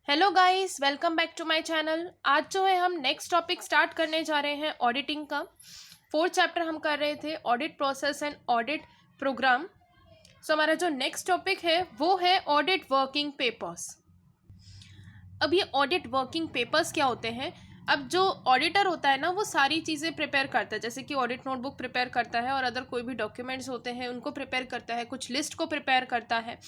Hello guys, welcome back to my channel. आज जो है हम नेक्स्ट टॉपिक स्टार्ट करने जा रहे हैं ऑडिटिंग का। फोर्थ चैप्टर हम कर रहे थे audit process and audit programme. So हमारा जो नेक्स्ट टॉपिक है वो है ऑडिट वर्किंग पेपर्स। अब ये ऑडिट वर्किंग पेपर्स क्या होते हैं? अब जो ऑडिटर होता है ना, वो सारी चीज़ें प्रिपेयर करता है, जैसे कि ऑडिट नोटबुक प्रिपेयर करता है और अदर कोई भी डॉक्यूमेंट्स होते हैं उनको प्रिपेयर करता है, कुछ लिस्ट को प्रिपेयर करता है।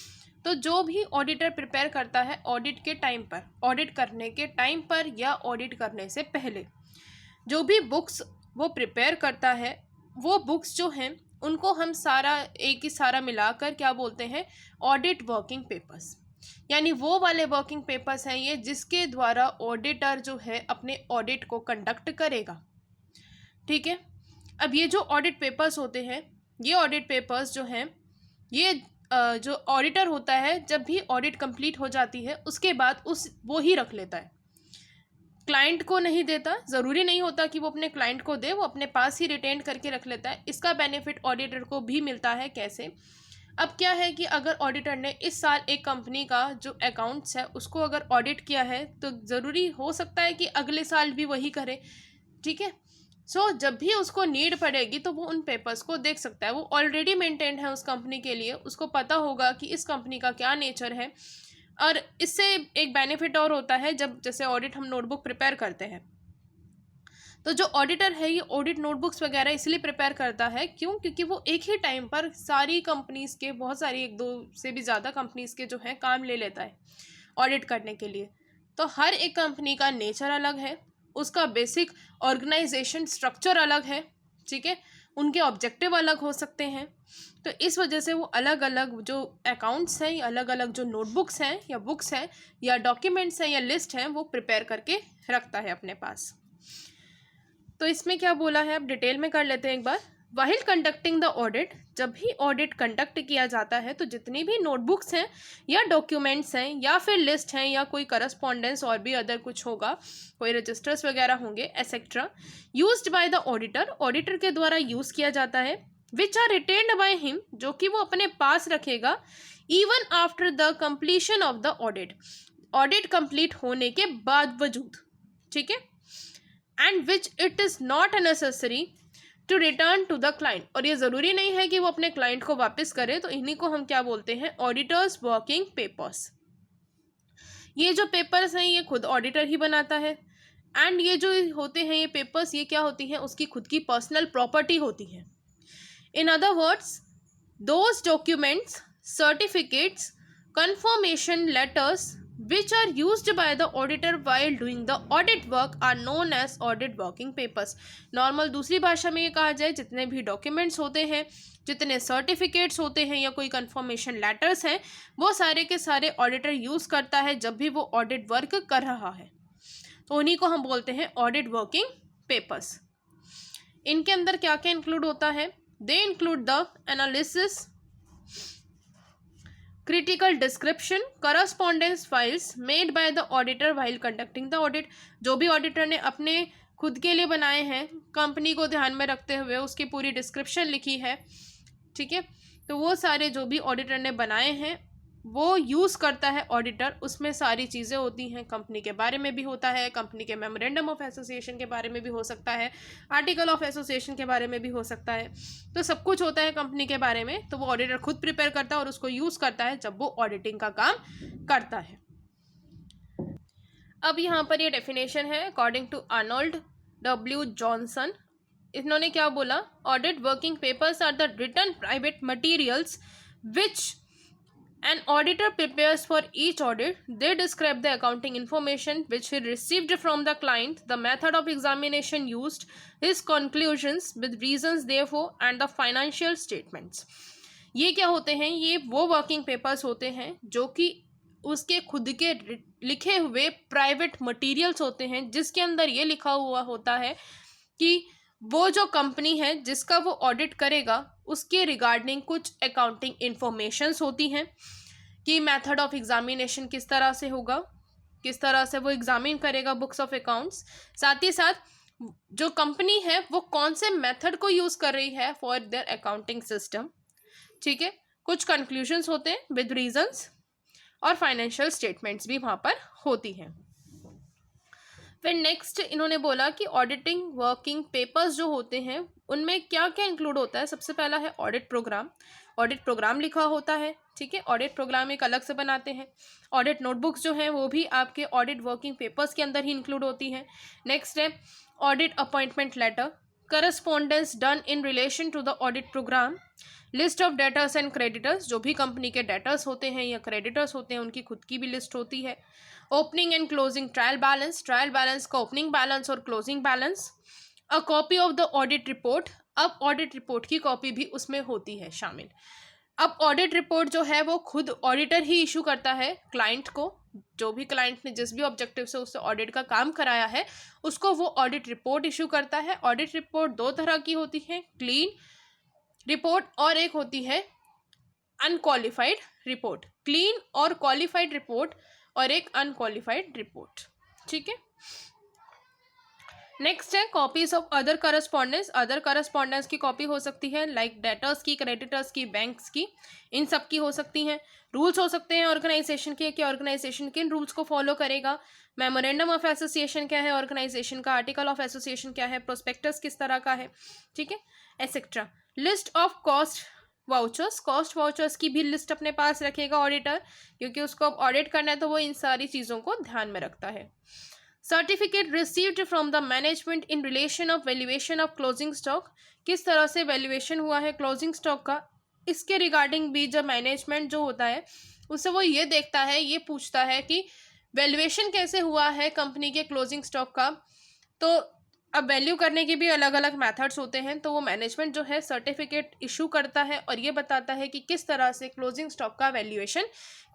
तो जो भी ऑडिटर प्रिपेयर करता है ऑडिट के टाइम पर, ऑडिट करने के टाइम पर या ऑडिट करने से पहले, जो भी बुक्स वो प्रिपेयर करता है, वो बुक्स जो हैं उनको हम सारा एक ही सारा मिलाकर क्या बोलते हैं? Audit working papers. यानी वो वाले वर्किंग पेपर्स हैं ये जिसके द्वारा ऑडिटर जो है अपने ऑडिट को कंडक्ट करेगा। ठीक है। अब ये जो ऑडिट पेपर्स होते हैं, ये ऑडिट पेपर्स जो हैं, ये जो ऑडिटर होता है जब भी ऑडिट कंप्लीट हो जाती है उसके बाद वो ही रख लेता है, क्लाइंट को नहीं देता। ज़रूरी नहीं होता कि वो अपने क्लाइंट को दे, वो अपने पास ही रिटेन करके रख लेता है। इसका बेनिफिट ऑडिटर को भी मिलता है। कैसे? अब क्या है कि अगर ऑडिटर ने इस साल एक कंपनी का जो अकाउंट्स है उसको अगर ऑडिट किया है तो ज़रूरी हो सकता है कि अगले साल भी वही करे। ठीक है। जब भी उसको नीड पड़ेगी तो वो उन पेपर्स को देख सकता है। वो ऑलरेडी मेंटेन्ड है उस कंपनी के लिए, उसको पता होगा कि इस कंपनी का क्या नेचर है। और इससे एक बेनिफिट और होता है, जब जैसे ऑडिट हम नोटबुक प्रिपेयर करते हैं तो जो ऑडिटर है ये ऑडिट नोटबुक्स वगैरह इसलिए प्रिपेयर करता है, क्योंकि वो एक ही टाइम पर सारी कंपनीज़ के, बहुत सारी, एक दो से भी ज़्यादा कंपनीज़ के जो है काम ले लेता है ऑडिट करने के लिए। तो हर एक कंपनी का नेचर अलग है, उसका बेसिक ऑर्गेनाइजेशन स्ट्रक्चर अलग है। ठीक है। उनके ऑब्जेक्टिव अलग हो सकते हैं। तो इस वजह से वो अलग अलग जो अकाउंट्स हैं या अलग अलग जो नोटबुक्स हैं या बुक्स हैं या डॉक्यूमेंट्स हैं या लिस्ट हैं वो प्रिपेयर करके रखता है अपने पास। तो इसमें क्या बोला है, अब डिटेल में कर लेते हैं एक बार। वाहिल कंडक्टिंग द ऑडिट, जब भी ऑडिट कंडक्ट किया जाता है तो जितनी भी नोटबुक्स हैं या डॉक्यूमेंट्स हैं या फिर लिस्ट हैं या कोई करस्पॉन्डेंस और भी अदर कुछ होगा, कोई रजिस्टर्स वगैरह होंगे etcetera, used by the auditor, auditor के द्वारा यूज़ किया जाता है, which are retained by him, जो कि वो अपने पास रखेगा, even after the completion of the audit, audit complete होने के बावजूद। ठीक है। And which it is not necessary to return to the client, और ये ज़रूरी नहीं है कि वो अपने क्लाइंट को वापस करे। तो इन्हीं को हम क्या बोलते हैं? Auditors working papers. ये जो पेपर्स हैं ये खुद ऑडिटर ही बनाता है। एंड ये जो होते हैं ये पेपर्स, ये क्या होती हैं? उसकी खुद की पर्सनल प्रॉपर्टी होती है। In other words, those documents, certificates, confirmation letters which are used by the auditor while doing the audit work are known as audit working papers। Normal दूसरी भाषा में ये कहा जाए, जितने भी डॉक्यूमेंट्स होते हैं, जितने सर्टिफिकेट्स होते हैं या कोई कंफर्मेशन लेटर्स हैं, वो सारे के सारे ऑडिटर यूज़ करता है जब भी वो ऑडिट वर्क कर रहा है। तो उन्हीं को हम बोलते हैं ऑडिट वर्किंग पेपर्स। इनके अंदर क्या क्या इंक्लूड होता है? They include the analysis, critical description, correspondence files made by the auditor while conducting the audit। जो भी ऑडिटर ने अपने खुद के लिए बनाए हैं, कंपनी को ध्यान में रखते हुए उसकी पूरी डिस्क्रिप्शन लिखी है। ठीक है। तो वो सारे जो भी ऑडिटर ने बनाए हैं वो यूज़ करता है ऑडिटर। उसमें सारी चीज़ें होती हैं, कंपनी के बारे में भी होता है, कंपनी के मेमोरेंडम ऑफ एसोसिएशन के बारे में भी हो सकता है, आर्टिकल ऑफ एसोसिएशन के बारे में भी हो सकता है। तो सब कुछ होता है कंपनी के बारे में। तो वो ऑडिटर खुद प्रिपेयर करता है और उसको यूज़ करता है जब वो ऑडिटिंग का काम करता है। अब यहाँ पर ये डेफिनेशन है according to Arnold W Johnson. इन्होंने क्या बोला? Audit working papers are the written private materials which an auditor prepares for each audit. They describe the accounting information which he received from the client, the method of examination used, his conclusions with reasons therefore, and the financial statements। ये क्या होते हैं? ये वो working papers होते हैं जो कि उसके खुद के लिखे हुए प्राइवेट मटेरियल्स होते हैं, जिसके अंदर ये लिखा हुआ होता है कि वो जो कंपनी है जिसका वो ऑडिट करेगा उसके रिगार्डिंग कुछ अकाउंटिंग इंफॉर्मेशंस होती हैं कि मेथड ऑफ एग्जामिनेशन किस तरह से होगा, किस तरह से वो एग्जामिन करेगा बुक्स ऑफ अकाउंट्स। साथ ही साथ जो कंपनी है वो कौन से मेथड को यूज़ कर रही है फॉर देयर अकाउंटिंग सिस्टम। ठीक है। कुछ कंक्लूजन्स होते हैं विद रीजंस, और फाइनेंशियल स्टेटमेंट्स भी वहाँ पर होती हैं। फिर नेक्स्ट इन्होंने बोला कि ऑडिटिंग वर्किंग पेपर्स जो होते हैं उनमें क्या क्या इंक्लूड होता है। सबसे पहला है ऑडिट प्रोग्राम। ऑडिट प्रोग्राम लिखा होता है, ठीक है। ऑडिट प्रोग्राम एक अलग से बनाते हैं। ऑडिट नोटबुक्स जो हैं वो भी आपके ऑडिट वर्किंग पेपर्स के अंदर ही इंक्लूड होती हैं। नेक्स्ट है audit appointment letter, correspondence done in relation to the audit program, list of debtors and creditors, जो भी कंपनी के डेटर्स होते हैं या क्रेडिटर्स होते हैं उनकी खुद की भी लिस्ट होती है। Opening and closing trial balance का ओपनिंग बैलेंस और closing balance, a copy of the audit report, अब ऑडिट रिपोर्ट की कॉपी भी उसमें होती है शामिल। अब ऑडिट रिपोर्ट जो है वो खुद ऑडिटर ही इशू करता है क्लाइंट को, जो भी क्लाइंट ने जिस भी ऑब्जेक्टिव से उससे ऑडिट का काम कराया है उसको वो ऑडिट रिपोर्ट इशू करता है। ऑडिट रिपोर्ट दो तरह की होती है, क्लीन रिपोर्ट और एक होती है अनक्वालिफाइड रिपोर्ट। क्लीन और क्वालिफाइड रिपोर्ट और एक अनक्वालिफाइड रिपोर्ट, ठीक है। नेक्स्ट है copies of other correspondence. Other correspondence की कॉपी हो सकती है लाइक डेटर्स की, क्रेडिटर्स की, बैंक्स की, इन सब की हो सकती हैं। रूल्स हो सकते हैं ऑर्गेनाइजेशन के कि ऑर्गेनाइजेशन किन रूल्स को फॉलो करेगा। मेमोरेंडम ऑफ एसोसिएशन क्या है ऑर्गेनाइजेशन का, आर्टिकल ऑफ एसोसिएशन क्या है, प्रोस्पेक्टस किस तरह का है, ठीक है, etcetera. List of cost vouchers, cost vouchers की भी लिस्ट अपने पास रखेगा ऑडिटर, क्योंकि उसको ऑडिट करना है तो वो इन सारी चीज़ों को ध्यान में रखता है। Certificate received from the management in relation of valuation of closing stock, किस तरह से वैल्यूएशन हुआ है क्लोजिंग स्टॉक का, इसके रिगार्डिंग भी जब मैनेजमेंट जो होता है उससे वो ये देखता है, ये पूछता है कि वैल्यूएशन कैसे हुआ है कंपनी के क्लोजिंग स्टॉक का। तो अब वैल्यू करने के भी अलग अलग मेथड्स होते हैं, तो वो मैनेजमेंट जो है सर्टिफिकेट इशू करता है और ये बताता है कि किस तरह से क्लोजिंग स्टॉक का वैल्यूएशन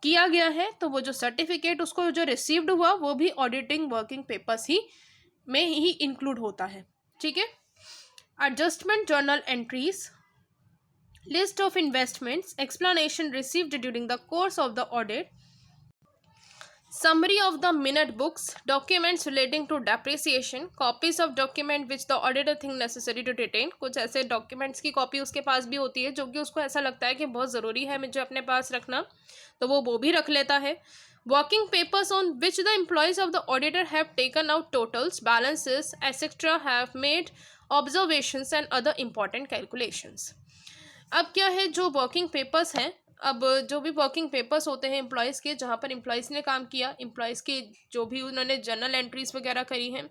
किया गया है। तो वो जो सर्टिफिकेट उसको जो रिसीव्ड हुआ वो भी ऑडिटिंग वर्किंग पेपर्स ही में ही इंक्लूड होता है, ठीक है। Adjustment journal entries, list of investments, explanation received during the course of the audit, summary of the minute books, documents relating to depreciation, copies of document which the auditor think necessary to retain। कुछ ऐसे documents की copy उसके पास भी होती है जो कि उसको ऐसा लगता है कि बहुत ज़रूरी है मुझे अपने पास रखना, तो वो भी रख लेता है। Working papers on which the employees of the auditor have taken out totals, balances etcetera, have made observations and other important calculations. अब क्या है, जो वर्किंग पेपर्स हैं, अब जो भी वर्किंग पेपर्स होते हैं एम्प्लॉयज़ के, जहाँ पर एम्प्लॉयज़ ने काम किया, एम्प्लॉयज़ के जो भी उन्होंने जर्नल एंट्रीज वगैरह करी हैं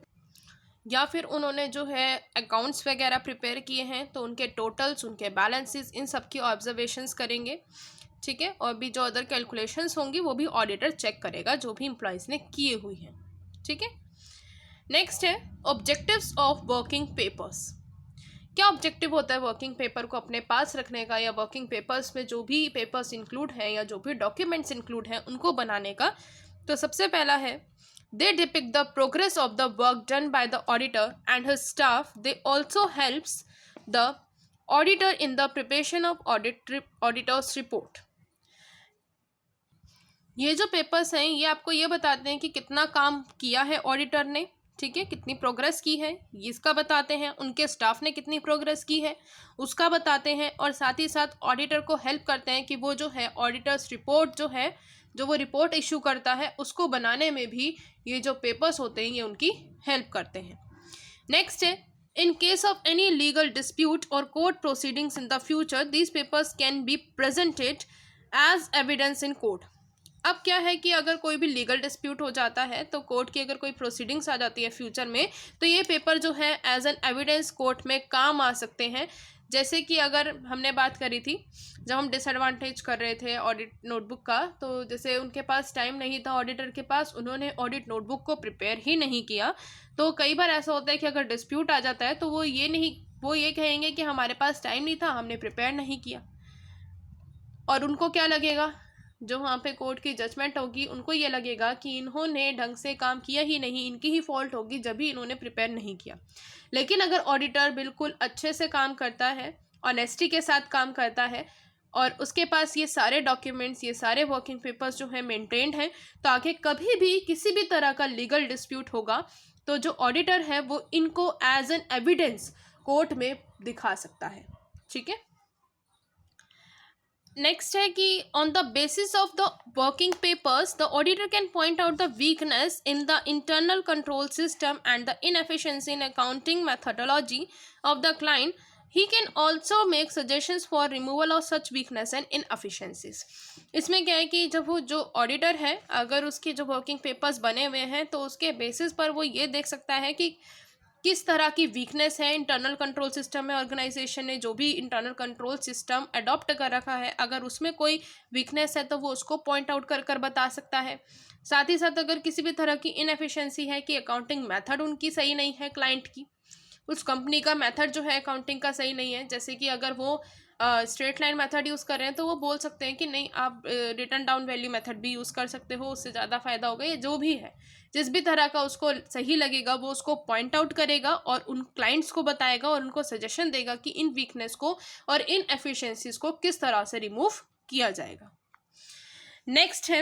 या फिर उन्होंने जो है अकाउंट्स वगैरह प्रिपेयर किए हैं, तो उनके टोटल्स, उनके बैलेंसेस, इन सब की ऑब्जर्वेशंस करेंगे, ठीक है। और भी जो अदर कैलकुलेशंस होंगी वो भी ऑडिटर चेक करेगा जो भी एम्प्लॉयज़ ने किए हुई हैं, ठीक है। नेक्स्ट है ऑब्जेक्टिव्स ऑफ वर्किंग पेपर्स। क्या ऑब्जेक्टिव होता है वर्किंग पेपर को अपने पास रखने का, या वर्किंग पेपर्स में जो भी पेपर्स इंक्लूड हैं या जो भी डॉक्यूमेंट्स इंक्लूड हैं उनको बनाने का। तो सबसे पहला है they depict the progress of the work done by the auditor and his staff, they also helps the auditor in the preparation of auditor's report. ये जो पेपर्स हैं ये आपको ये बताते हैं कि कितना काम किया है ऑडिटर ने, ठीक है, कितनी प्रोग्रेस की है इसका बताते हैं, उनके स्टाफ ने कितनी प्रोग्रेस की है उसका बताते हैं, और साथ ही साथ ऑडिटर को हेल्प करते हैं कि वो जो है ऑडिटर्स रिपोर्ट जो है, जो वो रिपोर्ट इशू करता है उसको बनाने में भी ये जो पेपर्स होते हैं ये उनकी हेल्प करते हैं। नेक्स्ट है in case of any legal dispute or court proceedings in the future, these papers can be presented as evidence in court. अब क्या है कि अगर कोई भी लीगल डिस्प्यूट हो जाता है तो कोर्ट की अगर कोई प्रोसीडिंग्स आ जाती है फ्यूचर में, तो ये पेपर जो है एज एन एविडेंस कोर्ट में काम आ सकते हैं। जैसे कि अगर हमने बात करी थी जब हम डिसएडवांटेज कर रहे थे ऑडिट नोटबुक का, तो जैसे उनके पास टाइम नहीं था ऑडिटर के पास, उन्होंने ऑडिट नोटबुक को प्रिपेयर ही नहीं किया। तो कई बार ऐसा होता है कि अगर डिस्प्यूट आ जाता है तो वो ये कहेंगे कि हमारे पास टाइम नहीं था, हमने प्रिपेयर नहीं किया, और उनको क्या लगेगा, जो वहाँ पे कोर्ट की जजमेंट होगी उनको ये लगेगा कि इन्होंने ढंग से काम किया ही नहीं, इनकी ही फॉल्ट होगी जब भी इन्होंने प्रिपेयर नहीं किया। लेकिन अगर ऑडिटर बिल्कुल अच्छे से काम करता है, ऑनेस्टी के साथ काम करता है, और उसके पास ये सारे डॉक्यूमेंट्स, ये सारे वर्किंग पेपर्स जो हैं मेंटेन्ड हैं, तो आगे कभी भी किसी भी तरह का लीगल डिस्प्यूट होगा तो जो ऑडिटर है वो इनको एज एन एविडेंस कोर्ट में दिखा सकता है, ठीक है। नेक्स्ट है कि on the basis of the working papers the auditor can point out the weakness in the internal control system and the inefficiency in accounting methodology of the client. He can also make suggestions for removal of such weakness and inefficiencies. इसमें क्या है कि जब वो जो auditor है, अगर उसके जो वर्किंग पेपर्स बने हुए हैं तो उसके बेसिस पर वो ये देख सकता है कि किस तरह की वीकनेस है इंटरनल कंट्रोल सिस्टम में. ऑर्गेनाइजेशन ने जो भी इंटरनल कंट्रोल सिस्टम अडॉप्ट कर रखा है, अगर उसमें कोई वीकनेस है तो वो उसको पॉइंट आउट कर कर बता सकता है. साथ ही साथ अगर किसी भी तरह की इनएफिशिएंसी है कि अकाउंटिंग मेथड उनकी सही नहीं है, क्लाइंट की उस कंपनी का मेथड जो है अकाउंटिंग का सही नहीं है, जैसे कि अगर वो स्ट्रेट लाइन मेथड यूज़ कर रहे हैं तो वो बोल सकते हैं कि नहीं, आप रिटर्न डाउन वैल्यू मेथड भी यूज़ कर सकते हो, उससे ज़्यादा फ़ायदा होगा. ये जो भी है, जिस भी तरह का उसको सही लगेगा वो उसको पॉइंट आउट करेगा और उन क्लाइंट्स को बताएगा और उनको सजेशन देगा कि इन वीकनेस को और इन एफिशिएंसीज को किस तरह से रिमूव किया जाएगा. नेक्स्ट है,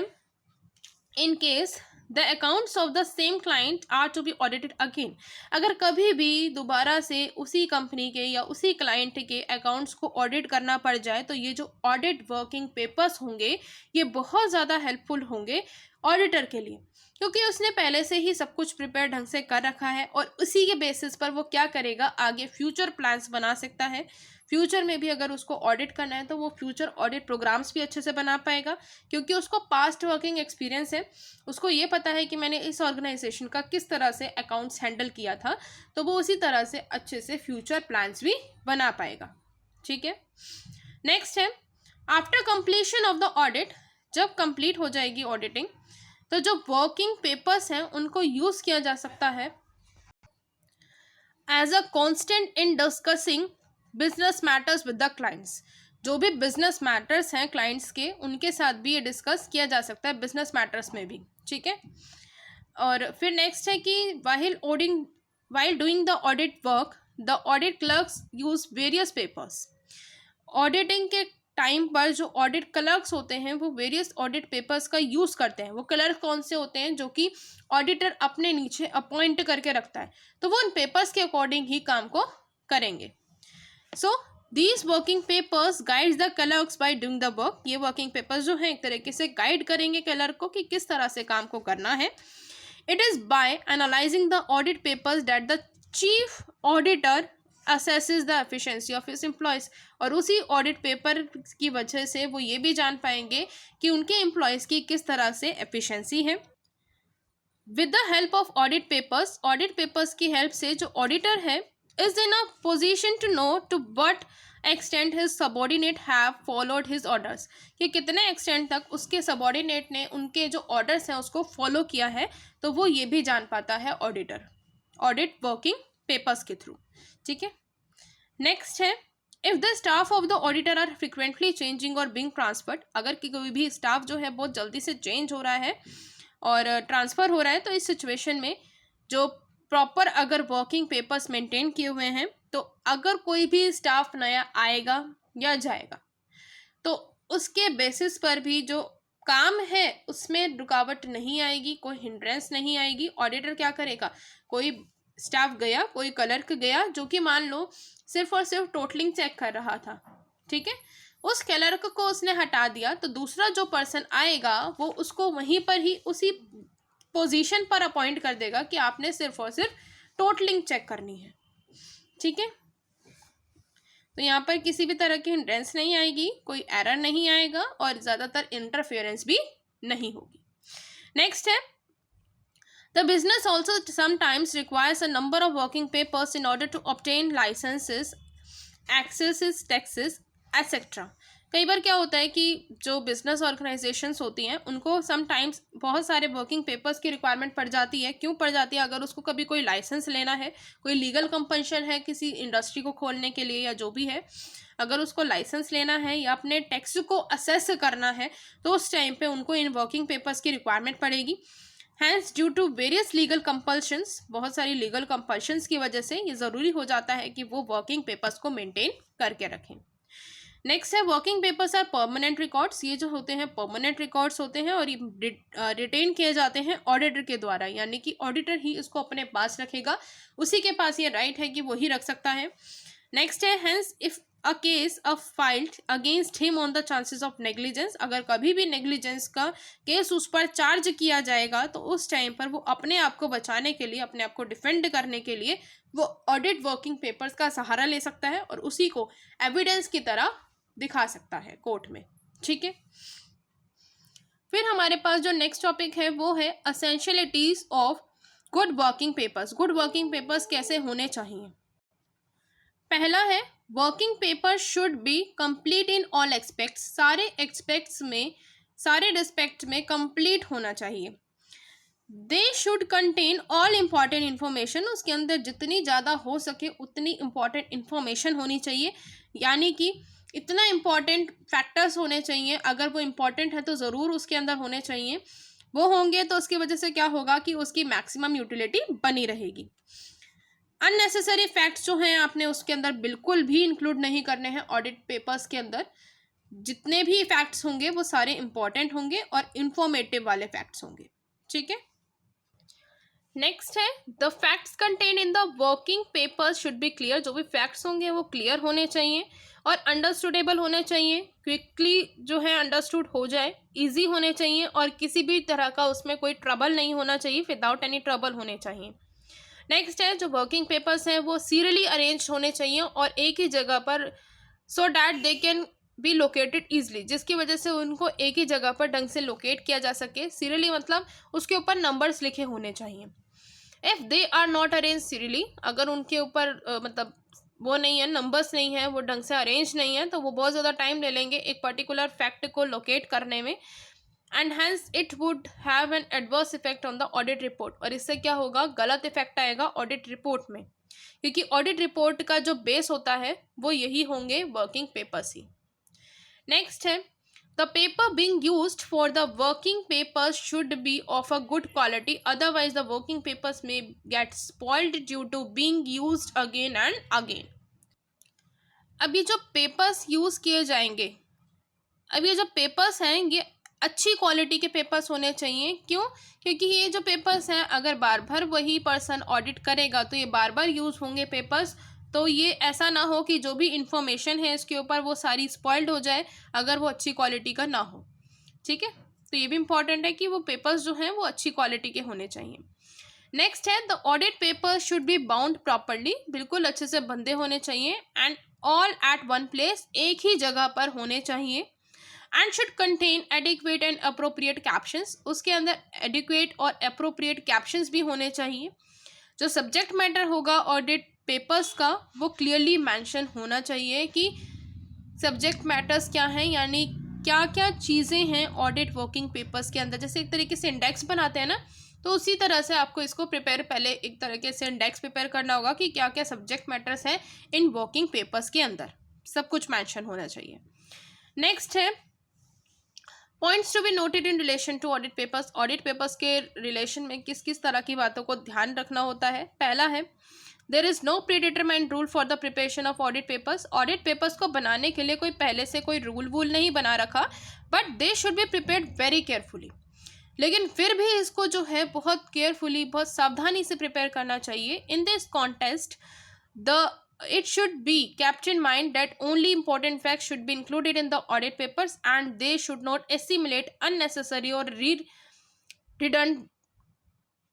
in case the accounts of the same client are to be audited again. अगर कभी भी दोबारा से उसी कंपनी के या उसी क्लाइंट के अकाउंट्स को ऑडिट करना पड़ जाए तो ये जो ऑडिट वर्किंग पेपर्स होंगे ये बहुत ज़्यादा हेल्पफुल होंगे ऑडिटर के लिए, क्योंकि उसने पहले से ही सब कुछ प्रिपेयर ढंग से कर रखा है और उसी के बेसिस पर वो क्या करेगा, आगे फ्यूचर प्लान्स बना सकता है. फ्यूचर में भी अगर उसको ऑडिट करना है तो वो फ्यूचर ऑडिट प्रोग्राम्स भी अच्छे से बना पाएगा, क्योंकि उसको पास्ट वर्किंग एक्सपीरियंस है. उसको ये पता है कि मैंने इस ऑर्गेनाइजेशन का किस तरह से अकाउंट्स हैंडल किया था, तो वो उसी तरह से अच्छे से फ्यूचर प्लान्स भी बना पाएगा. ठीक है. नेक्स्ट है, after completion of the audit, जब कंप्लीट हो जाएगी ऑडिटिंग तो जो वर्किंग पेपर्स हैं उनको यूज़ किया जा सकता है as a constant in discussing business matters with the clients. जो भी बिजनेस मैटर्स हैं क्लाइंट्स के, उनके साथ भी ये डिस्कस किया जा सकता है बिजनेस मैटर्स में भी. ठीक है. और फिर नेक्स्ट है कि while doing the audit work the audit clerks use various papers. Auditing के टाइम पर जो ऑडिट क्लर्क्स होते हैं वो वेरियस ऑडिट पेपर्स का यूज़ करते हैं. वो क्लर्क कौन से होते हैं, जो कि ऑडिटर अपने नीचे अपॉइंट करके रखता है, तो वो उन पेपर्स के अकॉर्डिंग ही काम को करेंगे. So these working papers guides the clerks by doing the work. ये वर्किंग पेपर्स जो हैं एक तरीके से गाइड करेंगे क्लर्क को कि किस तरह से काम को करना है. It is by analysing the audit papers that the chief auditor assesses the efficiency of his employees. और उसी ऑडिट पेपर की वजह से वो ये भी जान पाएंगे कि उनके एम्प्लॉयज़ की किस तरह से एफिशिएंसी है. With the help of audit papers की हेल्प से जो ऑडिटर है is in a position to know to what extent his subordinate have followed his orders. कि कितने एक्सटेंट तक उसके सबॉर्डिनेट ने उनके जो ऑर्डर्स हैं उसको फॉलो किया है, तो वो ये भी जान पाता है ऑडिटर ऑडिट वर्किंग पेपर्स के थ्रू. ठीक है. नेक्स्ट है, if the staff of the auditor are frequently changing और बीइंग ट्रांसफर्ड. अगर कि कोई भी स्टाफ जो है बहुत जल्दी से चेंज हो रहा है और ट्रांसफ़र हो रहा है, तो इस सिचुएशन में जो प्रॉपर अगर वर्किंग पेपर्स मेंटेन किए हुए हैं, तो अगर कोई भी स्टाफ नया आएगा या जाएगा तो उसके बेसिस पर भी जो काम है उसमें रुकावट नहीं आएगी, कोई हिंड्रेंस नहीं आएगी. ऑडिटर क्या करेगा, कोई स्टाफ गया, कोई क्लर्क गया जो कि मान लो सिर्फ और सिर्फ टोटलिंग चेक कर रहा था, ठीक है, उस क्लर्क को उसने हटा दिया, तो दूसरा जो पर्सन आएगा वो उसको वहीं पर ही उसी पोजीशन पर अपॉइंट कर देगा कि आपने सिर्फ और सिर्फ टोटलिंग चेक करनी है. ठीक है. तो यहाँ पर किसी भी तरह की हिंड्रेंस नहीं आएगी, कोई एरर नहीं आएगा और ज़्यादातर इंटरफेरेंस भी नहीं होगी. नेक्स्ट है, the business also sometimes requires a number of working papers in order to obtain licenses, accesses, taxes, etc. कई बार क्या होता है कि जो बिजनेस ऑर्गेनाइजेशंस होती हैं उनको समटाइम्स बहुत सारे वर्किंग पेपर्स की रिक्वायरमेंट पड़ जाती है. क्यों पड़ जाती है, अगर उसको कभी कोई लाइसेंस लेना है, कोई लीगल कंपल्शन है किसी इंडस्ट्री को खोलने के लिए या जो भी है, अगर उसको लाइसेंस लेना है या अपने टैक्स को असेस करना है, तो उस टाइम पे उनको इन वर्किंग पेपर्स की रिक्वायरमेंट पड़ेगी. Hence due to various legal compulsions, बहुत सारी लीगल कंपल्शंस की वजह से ये ज़रूरी हो जाता है कि वो वर्किंग पेपर्स को मेंटेन करके रखें. नेक्स्ट है, working papers are permanent records. ये जो होते हैं परमानेंट रिकॉर्ड्स होते हैं और ये रिटेन किए जाते हैं ऑडिटर के द्वारा, यानी कि ऑडिटर ही इसको अपने पास रखेगा, उसी के पास ये राइट है कि वही रख सकता है. नेक्स्ट है, hence if a case of filed against him on the chances of negligence, अगर कभी भी नेग्लिजेंस का केस उस पर चार्ज किया जाएगा तो उस टाइम पर वो अपने आप को बचाने के लिए, अपने आप को डिफेंड करने के लिए वो ऑडिट वर्किंग पेपर्स का सहारा ले सकता है और उसी को एविडेंस की तरह दिखा सकता है कोर्ट में। ठीक है, फिर हमारे पास जो नेक्स्ट टॉपिक है वो है essentialities of good working papers. Good working papers कैसे होने चाहिए? पहला है working paper should be complete in all aspects, सारे एस्पेक्ट्स में, सारे रिस्पेक्ट में कंप्लीट होना चाहिए। They should contain all important information, उसके अंदर जितनी ज़्यादा हो सके उतनी इम्पॉर्टेंट इन्फॉर्मेशन होनी चाहिए, यानी कि इतना इम्पॉर्टेंट फैक्टर्स होने चाहिए, अगर वो इम्पॉर्टेंट है तो ज़रूर उसके अंदर होने चाहिए। वो होंगे तो उसकी वजह से क्या होगा कि उसकी मैक्सिमम यूटिलिटी बनी रहेगी। अननेसेसरी फैक्ट्स जो हैं आपने उसके अंदर बिल्कुल भी इंक्लूड नहीं करने हैं। ऑडिट पेपर्स के अंदर जितने भी फैक्ट्स होंगे वो सारे इंपॉर्टेंट होंगे और इंफॉर्मेटिव वाले फैक्ट्स होंगे। ठीक है, नेक्स्ट है the facts contain in the working papers should B clear, जो भी फैक्ट्स होंगे वो क्लियर होने चाहिए और अंडरस्टूडेबल होने चाहिए, क्विकली जो है अंडरस्टूड हो जाए, इजी होने चाहिए और किसी भी तरह का उसमें कोई ट्रबल नहीं होना चाहिए, विदाउट एनी ट्रबल होने चाहिए। नेक्स्ट है जो वर्किंग पेपर्स हैं वो सीरियली अरेंज होने चाहिए और एक ही जगह पर, so that they can be located easily, जिसकी वजह से उनको एक ही जगह पर ढंग से लोकेट किया जा सके। सीरियली मतलब उसके ऊपर नंबर्स लिखे होने चाहिए। If they are not arrange serially, अगर उनके ऊपर मतलब वो नहीं है, नंबर्स नहीं है, वो ढंग से अरेंज नहीं है, तो वो बहुत ज़्यादा टाइम ले लेंगे एक पर्टिकुलर फैक्ट को लोकेट करने में, and hence it would have an adverse effect on the audit report, और इससे क्या होगा, गलत इफेक्ट आएगा ऑडिट रिपोर्ट में, क्योंकि ऑडिट रिपोर्ट का जो बेस होता है वो यही होंगे वर्किंग पेपर्स ही। नेक्स्ट है the paper being used for the working papers should be of a good quality, otherwise the working papers may get spoiled due to being used again and again. अब ये जो papers use किए जाएंगे, अब ये जो papers हैं ये अच्छी क्वालिटी के पेपर्स होने चाहिए। क्यों? क्योंकि ये जो पेपर्स हैं अगर बार बार वही पर्सन ऑडिट करेगा तो ये बार बार यूज़ होंगे पेपर्स, तो ये ऐसा ना हो कि जो भी इंफॉर्मेशन है इसके ऊपर वो सारी स्पॉइल्ड हो जाए अगर वो अच्छी क्वालिटी का ना हो। ठीक है, तो ये भी इम्पॉर्टेंट है कि वो पेपर्स जो हैं वो अच्छी क्वालिटी के होने चाहिए। नेक्स्ट है the audit paper should be bound properly, बिल्कुल अच्छे से बंधे होने चाहिए, and all at one place, एक ही जगह पर होने चाहिए, and should contain adequate and appropriate captions, उसके अंदर एडिक्वेट और अप्रोप्रिएट कैप्शंस भी होने चाहिए। जो सब्जेक्ट मैटर होगा ऑडिट पेपर्स का वो क्लियरली मेंशन होना चाहिए कि सब्जेक्ट मैटर्स क्या हैं, यानी क्या क्या चीज़ें हैं ऑडिट वर्किंग पेपर्स के अंदर। जैसे एक तरीके से इंडेक्स बनाते हैं ना, तो उसी तरह से आपको इसको प्रिपेयर, पहले एक तरीके से इंडेक्स प्रिपेयर करना होगा कि क्या क्या सब्जेक्ट मैटर्स हैं इन वर्किंग पेपर्स के अंदर, सब कुछ मेंशन होना चाहिए। नेक्स्ट है points to be noted in relation to audit papers, audit papers के रिलेशन में किस किस तरह की बातों को ध्यान रखना होता है। पहला है there is no predetermined rule for the preparation of audit papers, audit papers को बनाने के लिए कोई पहले से कोई रूल वूल नहीं बना रखा, but they should be prepared very carefully, लेकिन फिर भी इसको जो है बहुत केयरफुली, बहुत सावधानी से प्रिपेयर करना चाहिए। In this contest it should be kept in mind that only important facts should be included in the audit papers and they should not assimilate unnecessary or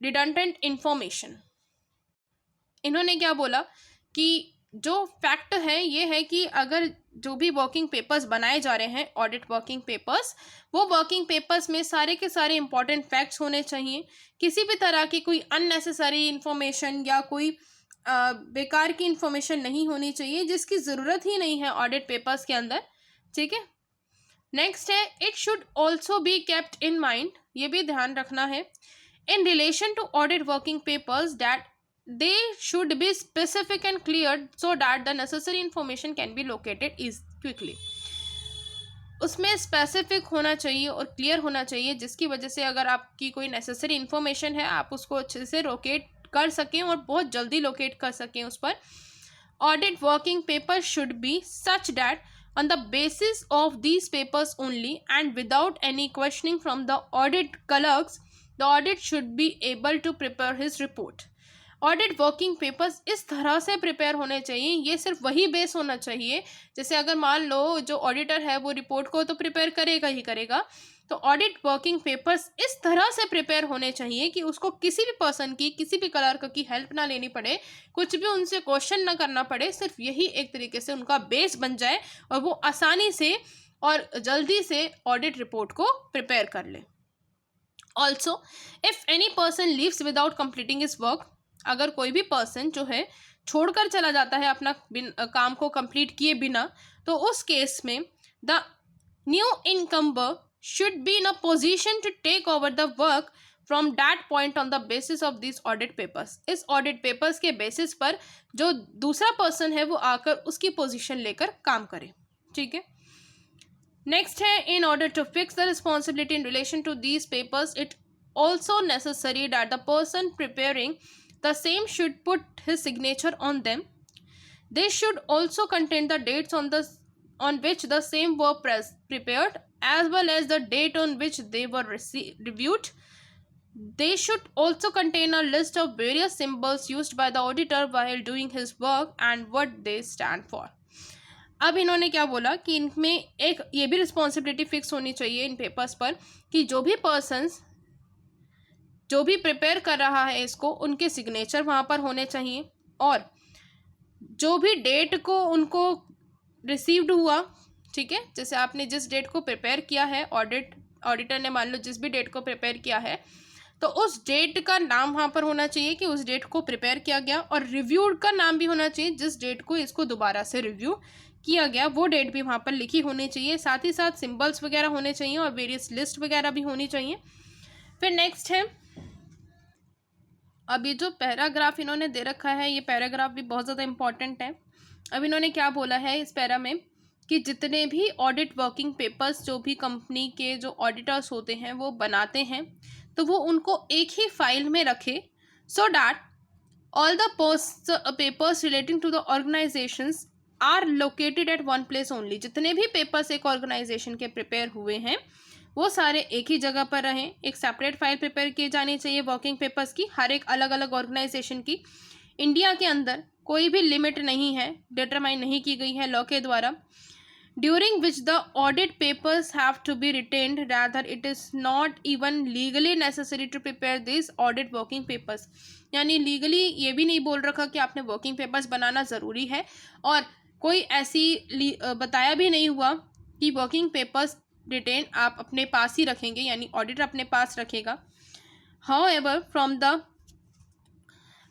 redundant information। इन्होंने क्या बोला कि जो फैक्ट है ये है कि अगर जो भी वर्किंग पेपर्स बनाए जा रहे हैं ऑडिट वर्किंग पेपर्स, वो वर्किंग पेपर्स में सारे के सारे इंपॉर्टेंट फैक्ट्स होने चाहिए, किसी भी तरह की कोई अननेसेसरी इंफॉर्मेशन या कोई बेकार की इंफॉर्मेशन नहीं होनी चाहिए जिसकी ज़रूरत ही नहीं है ऑडिट पेपर्स के अंदर। ठीक है, नेक्स्ट है it should also be kept in mind, ये भी ध्यान रखना है in relation to audit working papers that they should be specific and clear so that the necessary information can be located is quickly. उसमें specific होना चाहिए और clear होना चाहिए जिसकी वजह से अगर आपकी कोई नेसेसरी इंफॉर्मेशन है आप उसको अच्छे से लोकेट कर सकें और बहुत जल्दी लोकेट कर सकें उस पर। Audit working paper should be such that on the basis of these papers only and without any questioning from the audit clerks the audit should be able to prepare his report. Audit working papers इस तरह से prepare होने चाहिए, ये सिर्फ वही base होना चाहिए। जैसे अगर मान लो जो ऑडिटर है वो रिपोर्ट को तो प्रिपेयर करेगा ही करेगा, तो ऑडिट वर्किंग पेपर्स इस तरह से प्रिपेयर होने चाहिए कि उसको किसी भी पर्सन की, किसी भी क्लर्क की हेल्प ना लेनी पड़े, कुछ भी उनसे क्वेश्चन ना करना पड़े, सिर्फ यही एक तरीके से उनका बेस बन जाए और वो आसानी से और जल्दी से ऑडिट रिपोर्ट को प्रिपेयर कर ले। Also if any person leaves without completing his work, अगर कोई भी पर्सन जो है छोड़कर चला जाता है अपना काम को कंप्लीट किए बिना, तो उस केस में the new incumbent should be in a position to take over the work from that point on the basis of these audit papers। इस audit papers के basis पर जो दूसरा person है वो आकर उसकी position लेकर काम करे। ठीक है, next है in order to fix the responsibility in relation to these papers, it also necessary that the person preparing the same should put his signature on them। They should also contain the dates on which the same were prepared, as well as the date on which they were reviewed। They should also contain a list of various symbols used by the auditor while doing his work and what they stand for। अब इन्होंने क्या बोला कि इनमें एक ये भी responsibility fix होनी चाहिए इन पेपर्स पर कि जो भी पर्सन्स जो भी प्रिपेयर कर रहा है इसको, उनके सिग्नेचर वहाँ पर होने चाहिए, और जो भी डेट को उनको रिसीव्ड हुआ, ठीक है, जैसे आपने जिस डेट को प्रिपेयर किया है, ऑडिटर ने मान लो जिस भी डेट को प्रिपेयर किया है, तो उस डेट का नाम वहाँ पर होना चाहिए कि उस डेट को प्रिपेयर किया गया, और रिव्यूड का नाम भी होना चाहिए, जिस डेट को इसको दोबारा से रिव्यू किया गया वो डेट भी वहाँ पर लिखी होनी चाहिए। साथ ही साथ सिंबल्स वगैरह होने चाहिए और वेरियस लिस्ट वगैरह भी होनी चाहिए। फिर नेक्स्ट है, अब ये जो पैराग्राफ इन्होंने दे रखा है, ये पैराग्राफ भी बहुत ज़्यादा इंपॉर्टेंट है। अब इन्होंने क्या बोला है इस पैरा में कि जितने भी ऑडिट वर्किंग पेपर्स जो भी कंपनी के जो ऑडिटर्स होते हैं वो बनाते हैं, तो वो उनको एक ही फाइल में रखे, so that all the papers relating to the organisations are located at one place only. जितने भी पेपर्स एक ऑर्गेनाइजेशन के प्रिपेयर हुए हैं वो सारे एक ही जगह पर रहें। एक सेपरेट फाइल प्रिपेयर की जानी चाहिए वर्किंग पेपर्स की, हर एक अलग अलग ऑर्गेनाइजेशन की। इंडिया के अंदर कोई भी लिमिट नहीं है, डिटरमाइन नहीं की गई है लॉ के द्वारा, during which the audit papers have to be retained, rather it is not even legally necessary to prepare these audit working papers। यानी लीगली ये भी नहीं बोल रखा कि आपने वर्किंग पेपर्स बनाना ज़रूरी है, और कोई ऐसी बताया भी नहीं हुआ कि वर्किंग पेपर्स रिटेन आप अपने पास ही रखेंगे, यानी ऑडिटर अपने पास रखेगा। However, from the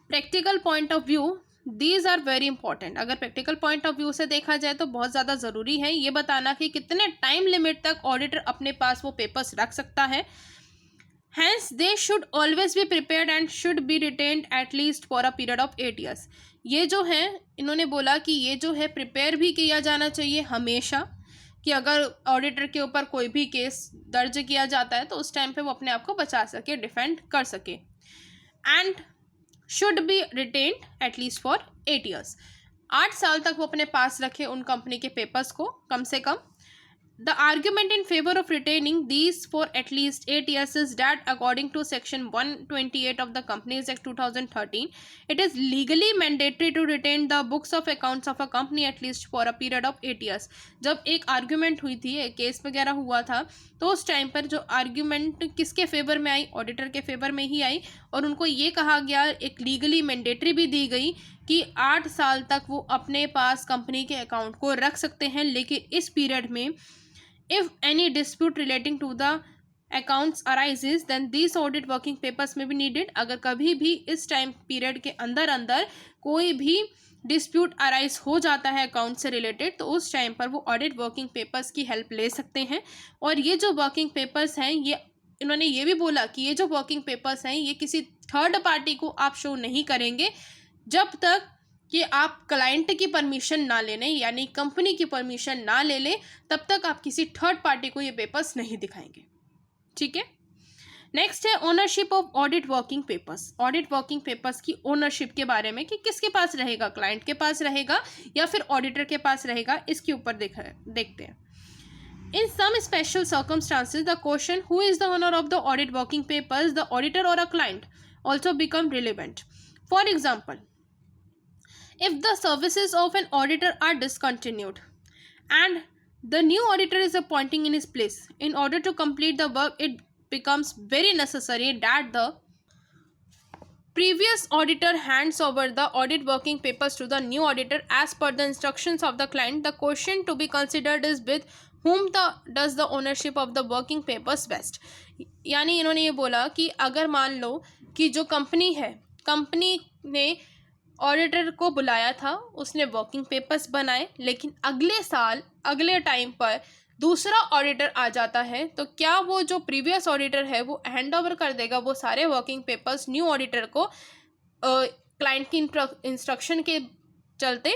practical point of view, these are very important. अगर प्रैक्टिकल पॉइंट ऑफ व्यू से देखा जाए तो बहुत ज़्यादा ज़रूरी है ये बताना कि कितने टाइम लिमिट तक ऑडिटर अपने पास वो पेपर्स रख सकता है। Hence they should always be prepared and should be retained at least for a period of 8 years। ये जो है इन्होंने बोला कि ये जो है प्रिपेयर भी किया जाना चाहिए हमेशा, कि अगर ऑडिटर के ऊपर कोई भी केस दर्ज किया जाता है तो उस टाइम पे वो अपने आप को बचा सके, डिफेंड कर सके। And should be retained at least for 8 years। 8 साल तक वो अपने पास रखे उन कंपनी के पेपर्स को कम से कम। The argument in favor of retaining these for at least 8 years is that according to section 128 of the Companies Act 2013, it is legally mandatory to retain the books of accounts of a company at least for a period of 8 years। जब एक argument हुई थी, एक case वगैरह हुआ था, तो उस टाइम पर जो आर्ग्यूमेंट किसके फेवर में आई, ऑडिटर के फेवर में ही आई, और उनको ये कहा गया, एक लीगली मैंडेटरी भी दी गई कि 8 साल तक वो अपने पास कंपनी के अकाउंट को रख सकते हैं। लेकिन इस पीरियड में if any dispute relating to the accounts arises, then these audit working papers may be needed। अगर कभी भी इस टाइम पीरियड के अंदर अंदर कोई भी डिस्प्यूट अराइज हो जाता है अकाउंट से रिलेटेड, तो उस टाइम पर वो ऑडिट वर्किंग पेपर्स की हेल्प ले सकते हैं। और ये जो वर्किंग पेपर्स हैं, ये इन्होंने ये भी बोला कि ये जो वर्किंग पेपर्स हैं ये किसी थर्ड पार्टी को आप शो नहीं करेंगे जब तक कि आप क्लाइंट की परमिशन ना लेने, यानी कंपनी की परमिशन ना ले लें, तब तक आप किसी थर्ड पार्टी को ये पेपर्स नहीं दिखाएंगे। ठीक है, नेक्स्ट है ownership of audit working papers. Audit working papers की ओनरशिप के बारे में कि किसके पास रहेगा, क्लाइंट के पास रहेगा या फिर ऑडिटर के पास रहेगा, इसके ऊपर देखते हैं। In some special circumstances, the question who is the owner of the audit working papers, the auditor or a client, also become relevant। For example, if the services of an auditor are discontinued and the new auditor is appointing in his place, in order to complete the work, it becomes very necessary that the previous auditor hands over the audit working papers to the new auditor as per the instructions of the client. The question to be considered is with whom does the ownership of the working papers best. यानी इन्होंने ये बोला कि अगर मान लो कि जो company है, कंपनी ने ऑडिटर को बुलाया था, उसने वर्किंग पेपर्स बनाए, लेकिन अगले साल अगले टाइम पर दूसरा ऑडिटर आ जाता है, तो क्या वो जो प्रीवियस ऑडिटर है वो हैंड ओवर कर देगा वो सारे वर्किंग पेपर्स न्यू ऑडिटर को क्लाइंट की इंस्ट्रक्शन के चलते.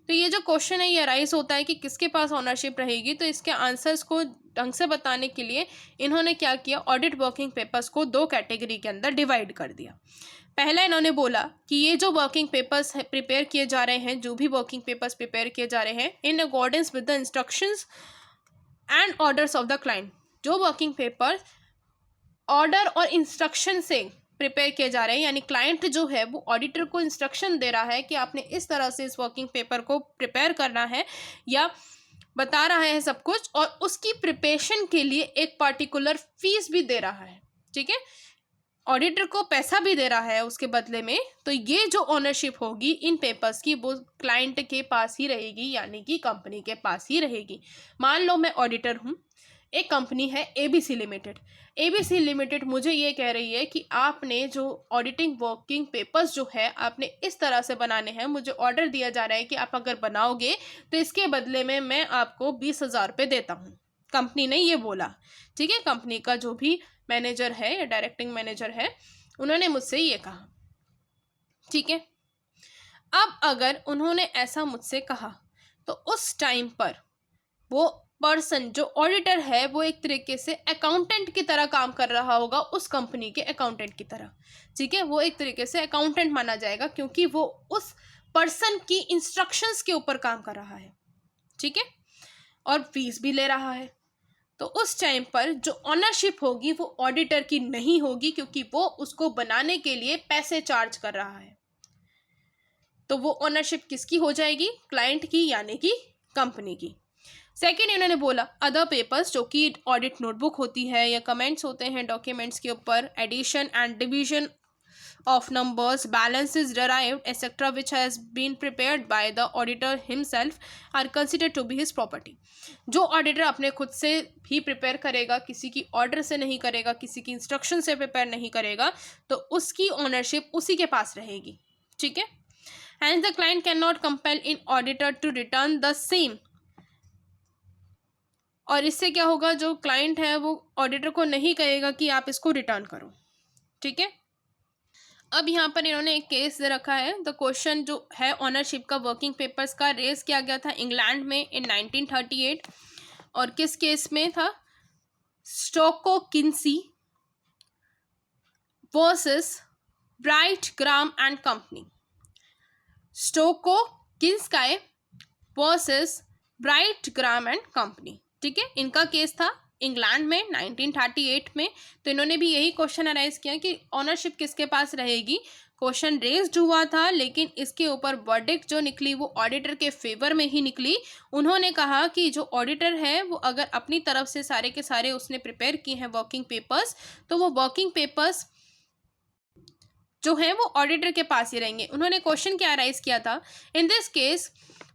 तो ये जो क्वेश्चन है ये राइज होता है कि किसके पास ऑनरशिप रहेगी. तो इसके आंसर्स को ढंग से बताने के लिए इन्होंने क्या किया, ऑडिट वर्किंग पेपर्स को दो कैटेगरी के अंदर डिवाइड कर दिया. पहला इन्होंने बोला कि ये जो वर्किंग पेपर्स प्रिपेयर किए जा रहे हैं, जो भी वर्किंग पेपर्स प्रिपेयर किए जा रहे हैं in accordance with the instructions and orders of the client, जो वर्किंग पेपर ऑर्डर और इंस्ट्रक्शन से प्रिपेयर किए जा रहे हैं, यानी क्लाइंट जो है वो ऑडिटर को इंस्ट्रक्शन दे रहा है कि आपने इस तरह से इस वर्किंग पेपर को प्रिपेयर करना है, या बता रहा है सब कुछ, और उसकी प्रिपरेशन के लिए एक पर्टिकुलर फीस भी दे रहा है. ठीक है, ऑडिटर को पैसा भी दे रहा है उसके बदले में. तो ये जो ओनरशिप होगी इन पेपर्स की वो क्लाइंट के पास ही रहेगी, यानी कि कंपनी के पास ही रहेगी. मान लो मैं ऑडिटर हूँ, एक कंपनी है एबीसी लिमिटेड. एबीसी लिमिटेड मुझे ये कह रही है कि आपने जो ऑडिटिंग वर्किंग पेपर्स जो है आपने इस तरह से बनाने हैं, मुझे ऑर्डर दिया जा रहा है कि आप अगर बनाओगे तो इसके बदले में मैं आपको 20,000 रुपये देता हूँ. कंपनी ने ये बोला. ठीक है, कंपनी का जो भी मैनेजर है या डायरेक्टिंग मैनेजर है उन्होंने मुझसे ये कहा. ठीक है, अब अगर उन्होंने ऐसा मुझसे कहा तो उस टाइम पर वो पर्सन जो ऑडिटर है वो एक तरीके से अकाउंटेंट की तरह काम कर रहा होगा, उस कंपनी के अकाउंटेंट की तरह. ठीक है, वो एक तरीके से अकाउंटेंट माना जाएगा क्योंकि वो उस पर्सन की इंस्ट्रक्शंस के ऊपर काम कर रहा है. ठीक है, और फीस भी ले रहा है. तो उस टाइम पर जो ऑनरशिप होगी वो ऑडिटर की नहीं होगी क्योंकि वो उसको बनाने के लिए पैसे चार्ज कर रहा है. तो वो ऑनरशिप किसकी हो जाएगी, क्लाइंट की, यानी कि कंपनी की. सेकेंड इन्होंने बोला अदर पेपर्स, जो कि ऑडिट नोटबुक होती है या कमेंट्स होते हैं डॉक्यूमेंट्स के ऊपर, addition and division of numbers, balances derived, etc., which has been prepared by the auditor himself, are considered to be his property. जो ऑडिटर अपने खुद से ही प्रिपेयर करेगा, किसी की ऑर्डर से नहीं करेगा, किसी की इंस्ट्रक्शन से प्रिपेयर नहीं करेगा, तो उसकी ओनरशिप उसी के पास रहेगी. ठीक है, hence the client cannot compel in auditor to return the same. और इससे क्या होगा, जो क्लाइंट है वो ऑडिटर को नहीं कहेगा कि आप इसको रिटर्न करो. ठीक है, अब यहाँ पर इन्होंने एक केस दे रखा है. द क्वेश्चन जो है ऑनरशिप का वर्किंग पेपर्स का रेस किया गया था इंग्लैंड में इन 1938. और किस केस में था, Stoko Kinsey versus Bright Gram and company. Stoko Kinsky versus Bright Gram and company. ठीक है, इनका केस था इंग्लैंड में 1938 में. तो इन्होंने भी यही क्वेश्चन अराइज किया कि ऑनरशिप किसके पास रहेगी. क्वेश्चन रेज्ड हुआ था, लेकिन इसके ऊपर वर्डिक्ट जो निकली वो ऑडिटर के फेवर में ही निकली. उन्होंने कहा कि जो ऑडिटर है वो अगर अपनी तरफ से सारे के सारे उसने प्रिपेयर किए हैं वर्किंग पेपर्स, तो वो वर्किंग पेपर्स जो है वो ऑडिटर के पास ही रहेंगे. उन्होंने क्वेश्चन क्या अराइज किया था, in this case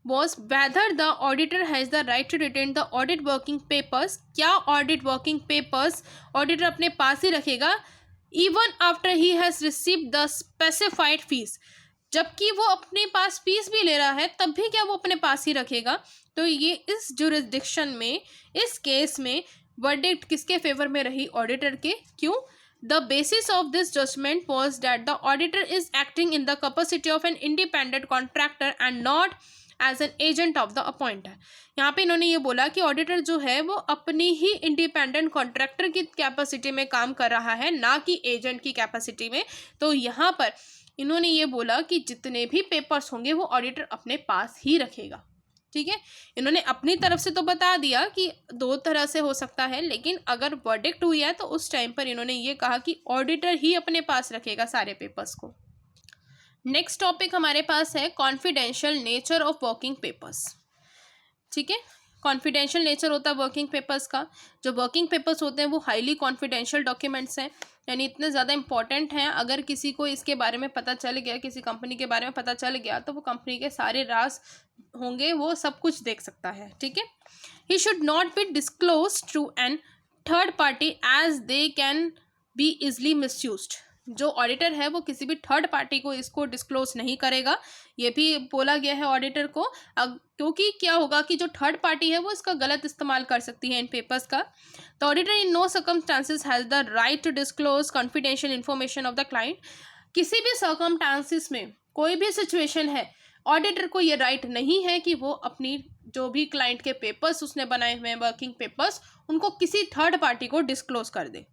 was whether the auditor has the right to retain the audit working papers. क्या audit working papers auditor अपने पास ही रखेगा even after he has received the specified fees. जबकि वो अपने पास फीस भी ले रहा है तब भी क्या वो अपने पास ही रखेगा. तो ये इस जुरिस्डिक्शन में, इस केस में वर्डिक्ट किसके फेवर में रही, ऑडिटर के. क्यों, the basis of this judgment was that the auditor is acting in the capacity of an independent contractor and not as an agent of the appointer. यहाँ पे इन्होंने ये बोला कि ऑडिटर जो है वो अपनी ही इंडिपेंडेंट कॉन्ट्रैक्टर की कैपेसिटी में काम कर रहा है, ना कि एजेंट की कैपेसिटी में. तो यहाँ पर इन्होंने ये बोला कि जितने भी पेपर्स होंगे वो ऑडिटर अपने पास ही रखेगा. ठीक है, इन्होंने अपनी तरफ से तो बता दिया कि दो तरह से हो सकता है, लेकिन अगर वर्डिक्ट हुई है तो उस टाइम पर इन्होंने ये कहा कि ऑडिटर ही अपने पास रखेगा सारे पेपर्स को. नेक्स्ट टॉपिक हमारे पास है confidential nature of working papers. ठीक है, कॉन्फिडेंशियल नेचर होता है वर्किंग पेपर्स का। जो वर्किंग पेपर्स होते हैं वो हाईली कॉन्फिडेंशियल डॉक्यूमेंट्स हैं, यानी इतने ज़्यादा इंपॉर्टेंट हैं, अगर किसी को इसके बारे में पता चल गया, किसी कंपनी के बारे में पता चल गया, तो वो कंपनी के सारे राज होंगे, वो सब कुछ देख सकता है। ठीक है, he should not be disclose to an third party as they can be easily misused. जो ऑडिटर है वो किसी भी थर्ड पार्टी को इसको डिस्क्लोज नहीं करेगा, ये भी बोला गया है ऑडिटर को, क्योंकि क्या होगा कि जो थर्ड पार्टी है वो इसका गलत इस्तेमाल कर सकती है इन पेपर्स का। The auditor in no circumstances has the right to disclose confidential information of the client. किसी भी सर्कमस्टांसिस में, कोई भी सिचुएशन है, ऑडिटर को ये राइट नहीं है कि वो अपनी जो भी क्लाइंट के पेपर्स उसने बनाए हुए हैं वर्किंग पेपर्स, उनको किसी थर्ड पार्टी को डिस्क्लोज कर दे।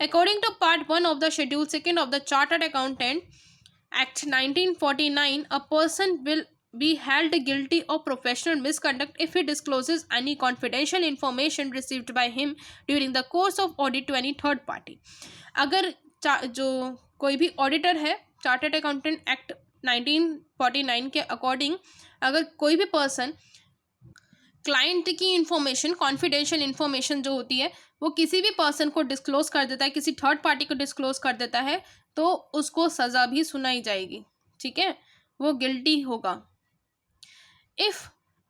According to part 1 of the schedule 2 of the chartered accountant act 1949, a person will be held guilty of professional misconduct if he discloses any confidential information received by him during the course of audit to any third party। अगर जो कोई भी auditor है, chartered accountant act 1949 के according, अगर कोई भी person client की इंफॉर्मेशन, कॉन्फिडेंशियल इंफॉर्मेशन जो होती है, वो किसी भी पर्सन को डिस्क्लोज कर देता है, किसी थर्ड पार्टी को डिस्क्लोज कर देता है, तो उसको सज़ा भी सुनाई जाएगी। ठीक है, वो गिल्टी होगा। If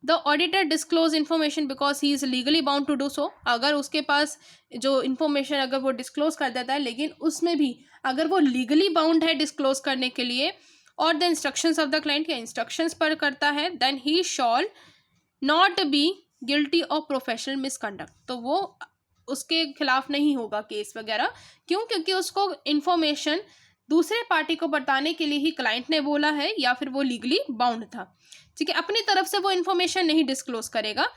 the auditor disclose information because he is legally bound to do so, अगर उसके पास जो इन्फॉर्मेशन अगर वो डिस्क्लोज कर देता है, लेकिन उसमें भी अगर वो लीगली बाउंड है डिस्क्लोज करने के लिए, और the instructions of the client, या इंस्ट्रक्शंस पर करता है, then he shall not be guilty of professional misconduct. तो वो उसके खिलाफ नहीं होगा केस वगैरह। क्यों? क्योंकि उसको इन्फॉर्मेशन दूसरे पार्टी को बताने के लिए ही क्लाइंट ने बोला है, या फिर वो लीगली बाउंड था। ठीक है, अपनी तरफ से वो इन्फॉर्मेशन नहीं डिस्क्लोज करेगा।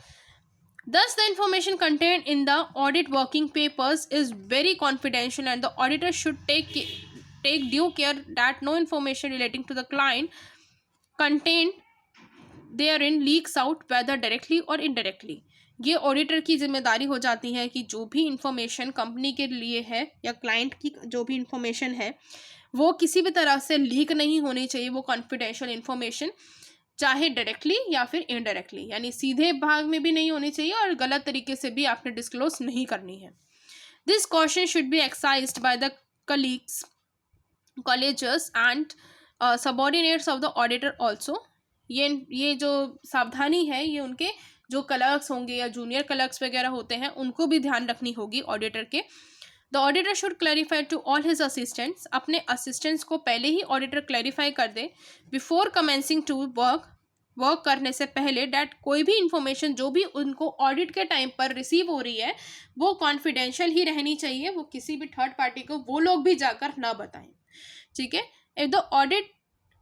Thus, the information contained in the audit working papers is very confidential, and the auditor should take due care that no information relating to the client contained therein leaks out, whether directly or indirectly। ये auditor की जिम्मेदारी हो जाती है कि जो भी information company के लिए है या क्लाइंट की जो भी इंफॉर्मेशन है, वो किसी भी तरह से लीक नहीं होनी चाहिए, वो कॉन्फिडेंशियल इंफॉर्मेशन, चाहे डायरेक्टली या फिर इनडायरेक्टली, यानी सीधे भाग में भी नहीं होनी चाहिए और गलत तरीके से भी आपने डिस्क्लोज नहीं करनी है। This caution should be exercised by the colleagues, collegers and subordinates of the auditor also. ये जो सावधानी है, ये उनके जो क्लर्क्स होंगे या जूनियर क्लर्क्स वगैरह होते हैं, उनको भी ध्यान रखनी होगी ऑडिटर के। The auditor should clarify to all his assistants, अपने असिस्टेंट्स को पहले ही ऑडिटर क्लैरिफाई कर दे, बिफोर कमेंसिंग टू वर्क करने से पहले, डैट कोई भी इंफॉर्मेशन जो भी उनको ऑडिट के टाइम पर रिसीव हो रही है वो कॉन्फिडेंशियल ही रहनी चाहिए, वो किसी भी थर्ड पार्टी को वो लोग भी जाकर ना बताएं। ठीक है, if the audit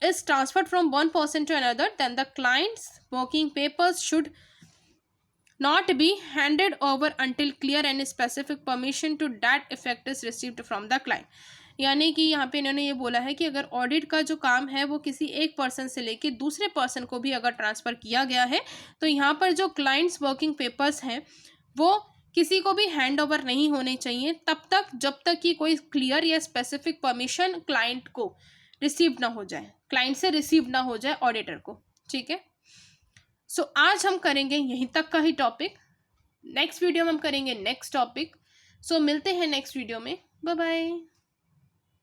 is transferred from one person to another, then the clients working papers should not be handed over until clear and specific permission to that effect is received from the client। यानी कि यहाँ पे इन्होंने ये बोला है कि अगर ऑडिट का जो काम है वो किसी एक पर्सन से लेके दूसरे पर्सन को भी अगर ट्रांसफ़र किया गया है, तो यहाँ पर जो क्लाइंट्स वर्किंग पेपर्स हैं वो किसी को भी हैंड ओवर नहीं होने चाहिए तब तक जब तक कि कोई क्लियर या स्पेसिफिक परमिशन क्लाइंट को रिसीव ना हो जाए, क्लाइंट से रिसीव ना हो जाए ऑडिटर को। ठीक है, सो आज हम करेंगे यहीं तक का ही टॉपिक, नेक्स्ट वीडियो में हम करेंगे नेक्स्ट टॉपिक। सो मिलते हैं नेक्स्ट वीडियो में, बाय बाय।